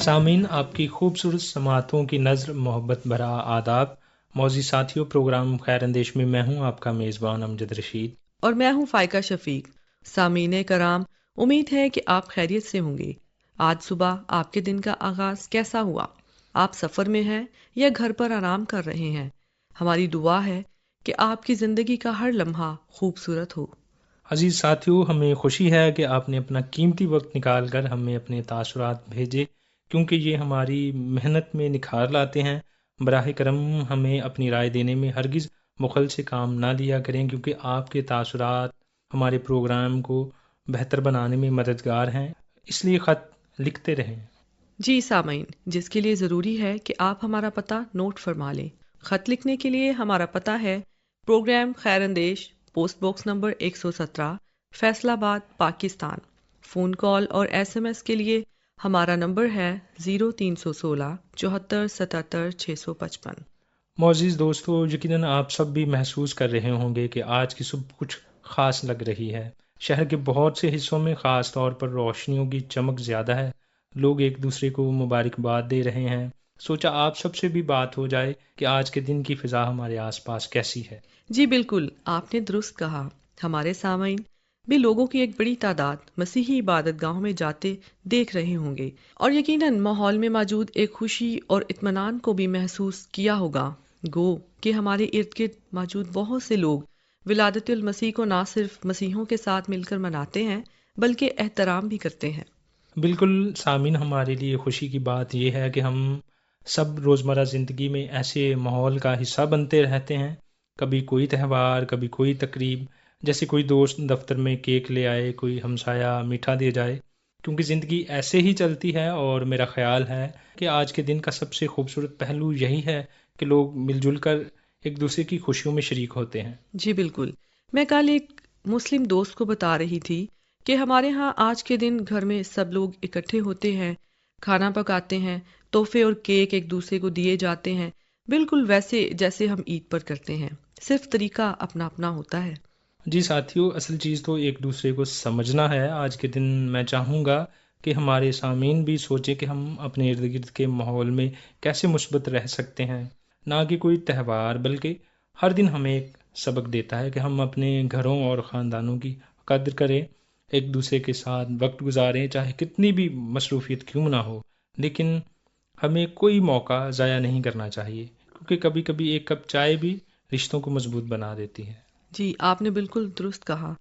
سامعین، آپ کی خوبصورت سماعتوں کی نظر محبت بھرا آداب۔ موزی ساتھیوں، پروگرام خیر اندیش میں میں ہوں آپ کا میزبان امجد رشید، اور میں ہوں فائقہ شفیق۔ سامعین کرام، امید ہے کہ آپ خیریت سے ہوں گے۔ آج صبح آپ کے دن کا آغاز کیسا ہوا؟ آپ سفر میں ہیں یا گھر پر آرام کر رہے ہیں؟ ہماری دعا ہے کہ آپ کی زندگی کا ہر لمحہ خوبصورت ہو۔ عزیز ساتھیوں، ہمیں خوشی ہے کہ آپ نے اپنا قیمتی وقت نکال کر ہمیں اپنے تاثرات بھیجے، کیونکہ یہ ہماری محنت میں نکھار لاتے ہیں۔ براہ کرم ہمیں اپنی رائے دینے میں ہرگز بخل سے کام نہ لیا کریں، کیونکہ آپ کے تاثرات ہمارے پروگرام کو بہتر بنانے میں مددگار ہیں، اس لیے خط لکھتے رہیں۔ جی سامعین، جس کے لیے ضروری ہے کہ آپ ہمارا پتہ نوٹ فرما لیں۔ خط لکھنے کے لیے ہمارا پتہ ہے پروگرام خیر اندیش، پوسٹ باکس نمبر 117، فیصل آباد، پاکستان۔ فون کال اور SMS کے لیے ہمارا نمبر ہے 0316 74 77 655۔ معزز دوستو، یقیناً آپ سب بھی محسوس کر رہے ہوں گے کہ آج کی صبح کچھ خاص لگ رہی ہے۔ شہر کے بہت سے حصوں میں خاص طور پر روشنیوں کی چمک زیادہ ہے، لوگ ایک دوسرے کو مبارکباد دے رہے ہیں۔ سوچا آپ سب سے بھی بات ہو جائے کہ آج کے دن کی فضا ہمارے آس پاس کیسی ہے۔ جی بالکل، آپ نے درست کہا۔ ہمارے سامعین بھی لوگوں کی ایک بڑی تعداد مسیحی عبادت گاہوں میں جاتے دیکھ رہے ہوں گے، اور یقیناً ماحول میں موجود ایک خوشی اور اطمینان کو بھی محسوس کیا ہوگا۔ گو کہ ہمارے ارد گرد موجود بہت سے لوگ ولادت المسیح کو نہ صرف مسیحیوں کے ساتھ مل کر مناتے ہیں بلکہ احترام بھی کرتے ہیں۔ بالکل سامعین، ہمارے لیے خوشی کی بات یہ ہے کہ ہم سب روزمرہ زندگی میں ایسے ماحول کا حصہ بنتے رہتے ہیں، کبھی کوئی تہوار، کبھی کوئی تقریب، جیسے کوئی دوست دفتر میں کیک لے آئے، کوئی ہمسایہ میٹھا دے جائے، کیونکہ زندگی ایسے ہی چلتی ہے۔ اور میرا خیال ہے کہ آج کے دن کا سب سے خوبصورت پہلو یہی ہے کہ لوگ مل جل کر ایک دوسرے کی خوشیوں میں شریک ہوتے ہیں۔ جی بالکل، میں کل ایک مسلم دوست کو بتا رہی تھی کہ ہمارے ہاں آج کے دن گھر میں سب لوگ اکٹھے ہوتے ہیں، کھانا پکاتے ہیں، تحفے اور کیک ایک دوسرے کو دیے جاتے ہیں، بالکل ویسے جیسے ہم عید پر کرتے ہیں، صرف طریقہ اپنا اپنا ہوتا ہے۔ جی ساتھیو، اصل چیز تو ایک دوسرے کو سمجھنا ہے۔ آج کے دن میں چاہوں گا کہ ہمارے سامعین بھی سوچیں کہ ہم اپنے ارد گرد کے ماحول میں کیسے مثبت رہ سکتے ہیں۔ نہ کہ کوئی تہوار، بلکہ ہر دن ہمیں ایک سبق دیتا ہے کہ ہم اپنے گھروں اور خاندانوں کی قدر کریں، ایک دوسرے کے ساتھ وقت گزاریں، چاہے کتنی بھی مصروفیت کیوں نہ ہو، لیکن ہمیں کوئی موقع ضائع نہیں کرنا چاہیے، کیونکہ کبھی کبھی ایک کپ چائے بھی رشتوں کو مضبوط بنا دیتی ہے۔ جی آپ نے بالکل درست کہا۔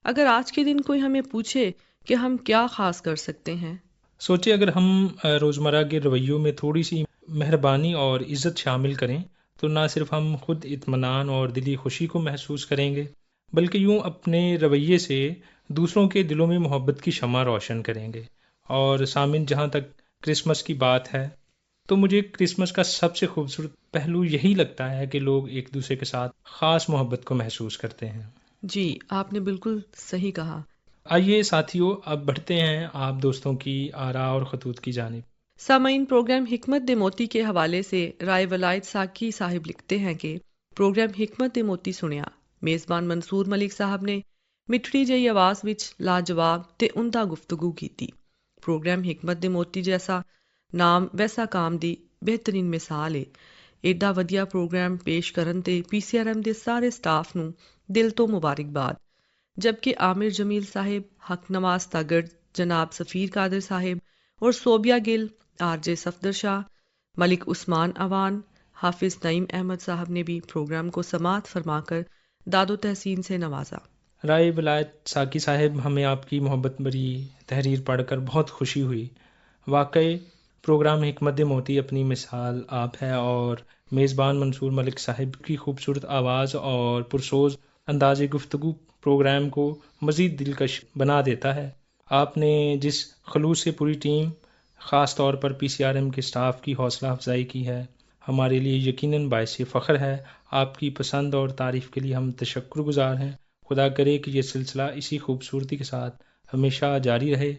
اگر آج کے دن کوئی ہمیں پوچھے کہ ہم کیا خاص کر سکتے ہیں؟ سوچے اگر ہم روزمرہ کے رویوں میں تھوڑی سی مہربانی اور عزت شامل کریں تو نہ صرف ہم خود اطمینان اور دلی خوشی کو محسوس کریں گے، بلکہ یوں اپنے رویے سے دوسروں کے دلوں میں محبت کی شمع روشن کریں گے۔ اور سامن، جہاں تک کرسمس کی بات ہے تو مجھے کرسمس کا سب سے خوبصورت پہلو یہی لگتا ہے کہ لوگ ایک دوسرے کے ساتھ خاص محبت کو محسوس کرتے ہیں۔ جی آپ نے بالکل صحیح کہا۔ آئیے ساتھیو، اب بڑھتے ہیں آپ دوستوں کی آراء اور خطوط کی جانب۔ سامعین، پروگرام حکمت موتی کے حوالے سے رائے ولائد ساکی صاحب لکھتے ہیں کہ پروگرام حکمت موتی سنیا، میزبان منصور ملک صاحب نے مٹھڑی جئی آواز وچ لاجواب تے عمدہ گفتگو کیتی۔ پروگرام حکمت موتی جیسا نام ویسا کام دی بہترین مثال ہے۔ ایڈا ودیا پروگرام پیش کرن تے PCRM دے سارے سٹاف نو دل تو مبارکباد، جبکہ عامر جمیل صاحب، حق نواز تگڑ، جناب سفیر قادر صاحب اور صوبیہ گل، RJ صفدر شاہ، ملک عثمان اوان، حافظ نعیم احمد صاحب نے بھی پروگرام کو سماعت فرما کر داد و تحسین سے نوازا۔ رائے ولایت ساکی صاحب، ہمیں آپ کی محبت بری تحریر پڑھ کر بہت خوشی ہوئی۔ واقعی پروگرام حکمت موتی اپنی مثال آپ ہے، اور میزبان منصور ملک صاحب کی خوبصورت آواز اور پرسوز انداز گفتگو پروگرام کو مزید دلکش بنا دیتا ہے۔ آپ نے جس خلوص سے پوری ٹیم، خاص طور پر PCRM کے سٹاف کی حوصلہ افزائی کی ہے، ہمارے لیے یقیناً باعث فخر ہے۔ آپ کی پسند اور تعریف کے لیے ہم تشکر گزار ہیں۔ خدا کرے کہ یہ سلسلہ اسی خوبصورتی کے ساتھ ہمیشہ جاری رہے،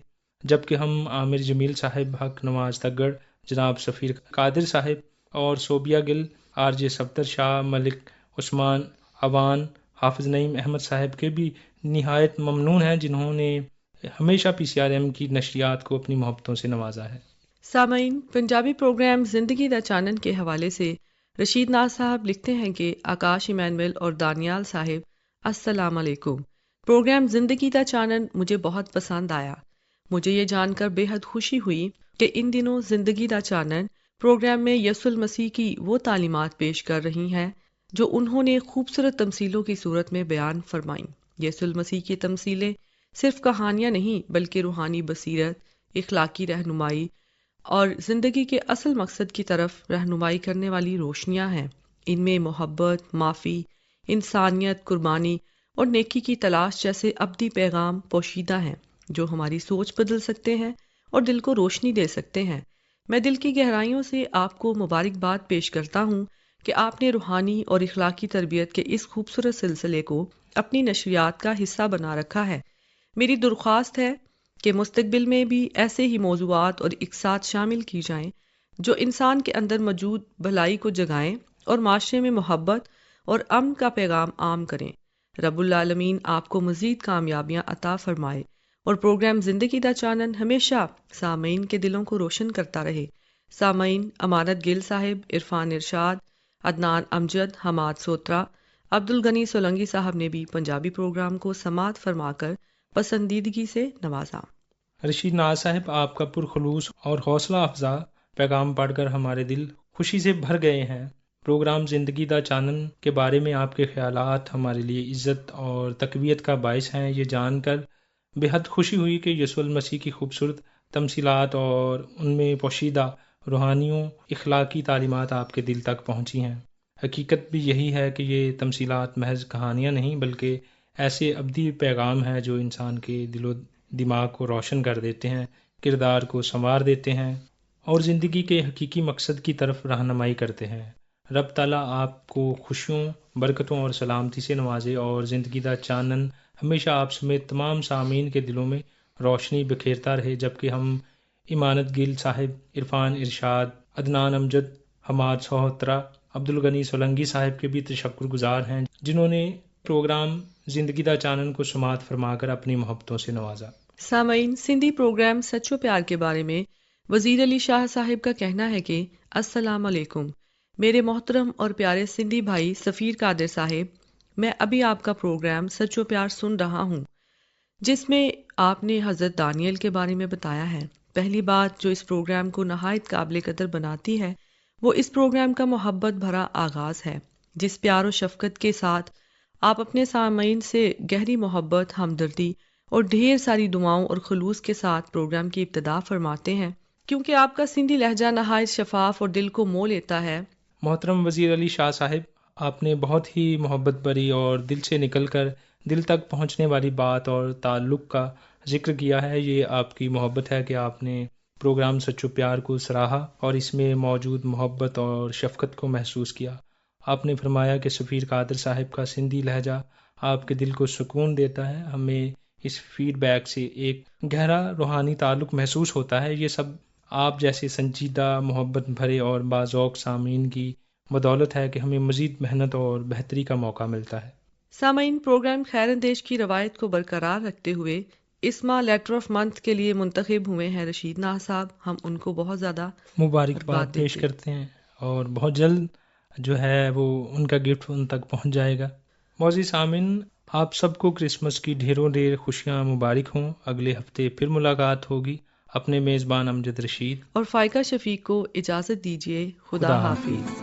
جبکہ ہم عامر جمیل صاحب، حق نواز تگڑ، جناب سفیر قادر صاحب اور صوبیہ گل، RJ صفدر شاہ، ملک عثمان اوان، حافظ نعیم احمد صاحب کے بھی نہایت ممنون ہیں، جنہوں نے ہمیشہ PCRM کی نشریات کو اپنی محبتوں سے نوازا ہے۔ سامعین، پنجابی پروگرام زندگی دا چانن کے حوالے سے رشید ناز صاحب لکھتے ہیں کہ آکاش ایمینول اور دانیال صاحب، السلام علیکم۔ پروگرام زندگی دا چانن مجھے بہت پسند آیا۔ مجھے یہ جان کر بے حد خوشی ہوئی کہ ان دنوں زندگی دا چانن پروگرام میں یسوع المسیح کی وہ تعلیمات پیش کر رہی ہیں جو انہوں نے خوبصورت تمثیلوں کی صورت میں بیان فرمائیں۔ یسوع المسیح کی تمثیلیں صرف کہانیاں نہیں بلکہ روحانی بصیرت، اخلاقی رہنمائی اور زندگی کے اصل مقصد کی طرف رہنمائی کرنے والی روشنیاں ہیں۔ ان میں محبت، معافی، انسانیت، قربانی اور نیکی کی تلاش جیسے ابدی پیغام پوشیدہ ہیں جو ہماری سوچ بدل سکتے ہیں اور دل کو روشنی دے سکتے ہیں۔ میں دل کی گہرائیوں سے آپ کو مبارکباد پیش کرتا ہوں کہ آپ نے روحانی اور اخلاقی تربیت کے اس خوبصورت سلسلے کو اپنی نشریات کا حصہ بنا رکھا ہے۔ میری درخواست ہے کہ مستقبل میں بھی ایسے ہی موضوعات اور اقساط شامل کی جائیں جو انسان کے اندر موجود بھلائی کو جگائیں اور معاشرے میں محبت اور امن کا پیغام عام کریں۔ رب العالمین آپ کو مزید کامیابیاں عطا فرمائے اور پروگرام زندگی دا چانن ہمیشہ سامعین کے دلوں کو روشن کرتا رہے۔ سامعین، امانت گل صاحب، عرفان ارشاد، عدنان امجد، حماد سوترا، عبد الغنی سولنگی صاحب نے بھی پنجابی پروگرام کو سماعت فرما کر پسندیدگی سے نوازا۔ رشید ناز صاحب، آپ کا پرخلوص اور حوصلہ افزا پیغام پڑھ کر ہمارے دل خوشی سے بھر گئے ہیں۔ پروگرام زندگی دا چانن کے بارے میں آپ کے خیالات ہمارے لیے عزت اور تقویت کا باعث ہیں۔ یہ جان کر بے حد خوشی ہوئی کہ یسوع المسیح کی خوبصورت تمثیلات اور ان میں پوشیدہ روحانیوں اخلاقی تعلیمات آپ کے دل تک پہنچی ہیں۔ حقیقت بھی یہی ہے کہ یہ تمثیلات محض کہانیاں نہیں بلکہ ایسے ابدی پیغام ہیں جو انسان کے دل و دماغ کو روشن کر دیتے ہیں، کردار کو سنوار دیتے ہیں اور زندگی کے حقیقی مقصد کی طرف رہنمائی کرتے ہیں۔ رب تعالیٰ آپ کو خوشیوں، برکتوں اور سلامتی سے نوازے اور زندگی دا چانن ہمیشہ آپ سمیت تمام سامعین کے دلوں میں روشنی بکھیرتا رہے، جبکہ ہم امانت گل صاحب، عرفان ارشاد، عدنان امجد، حماد سوہترا، عبد الغنی سولنگی صاحب کے بھی تشکر گزار ہیں جنہوں نے پروگرام زندگی دا چانن کو سماعت فرما کر اپنی محبتوں سے نوازا۔ سامعین، سندھی پروگرام سچ و پیار کے بارے میں وزیر علی شاہ صاحب کا کہنا ہے کہ السلام علیکم میرے محترم اور پیارے سندھی بھائی سفیر قادر صاحب، میں ابھی آپ کا پروگرام سچ و پیار سن رہا ہوں جس میں آپ نے حضرت دانیل کے بارے میں بتایا ہے۔ پہلی بات جو اس پروگرام کو نہایت قابل قدر بناتی ہے وہ اس پروگرام کا محبت بھرا آغاز ہے، جس پیار و شفقت کے ساتھ آپ اپنے سامعین سے گہری محبت، ہمدردی اور ڈھیر ساری دعاؤں اور خلوص کے ساتھ پروگرام کی ابتدا فرماتے ہیں۔ کیونکہ آپ کا سندھی لہجہ نہایت شفاف اور دل کو مو لیتا ہے۔ محترم وزیر علی شاہ صاحب، آپ نے بہت ہی محبت بھری اور دل سے نکل کر دل تک پہنچنے والی بات اور تعلق کا ذکر کیا ہے۔ یہ آپ کی محبت ہے کہ آپ نے پروگرام سچ و پیار کو سراہا اور اس میں موجود محبت اور شفقت کو محسوس کیا۔ آپ نے فرمایا کہ سفیر قادر صاحب کا سندھی لہجہ آپ کے دل کو سکون دیتا ہے۔ ہمیں اس فیڈ بیک سے ایک گہرا روحانی تعلق محسوس ہوتا ہے۔ یہ سب آپ جیسے سنجیدہ، محبت بھرے اور باذوق سامعین کی بدولت ہے کہ ہمیں مزید محنت اور بہتری کا موقع ملتا ہے۔ سامعین، پروگرام خیر اندیش کی روایت کو برقرار رکھتے ہوئے اس ماہ لیٹر آف منتھ کے لیے منتخب ہوئے ہیں رشید ناز صاحب۔ ہم ان کو بہت زیادہ مبارکباد پیش کرتے ہیں اور بہت جلد جو ہے وہ ان کا گفٹ ان تک پہنچ جائے گا۔ معزز سامعین، آپ سب کو کرسمس کی ڈھیروں ڈھیر خوشیاں مبارک ہوں۔ اگلے ہفتے پھر ملاقات ہوگی۔ اپنے میزبان امجد رشید اور فائقہ شفیق کو اجازت دیجیے۔ خدا حافظ۔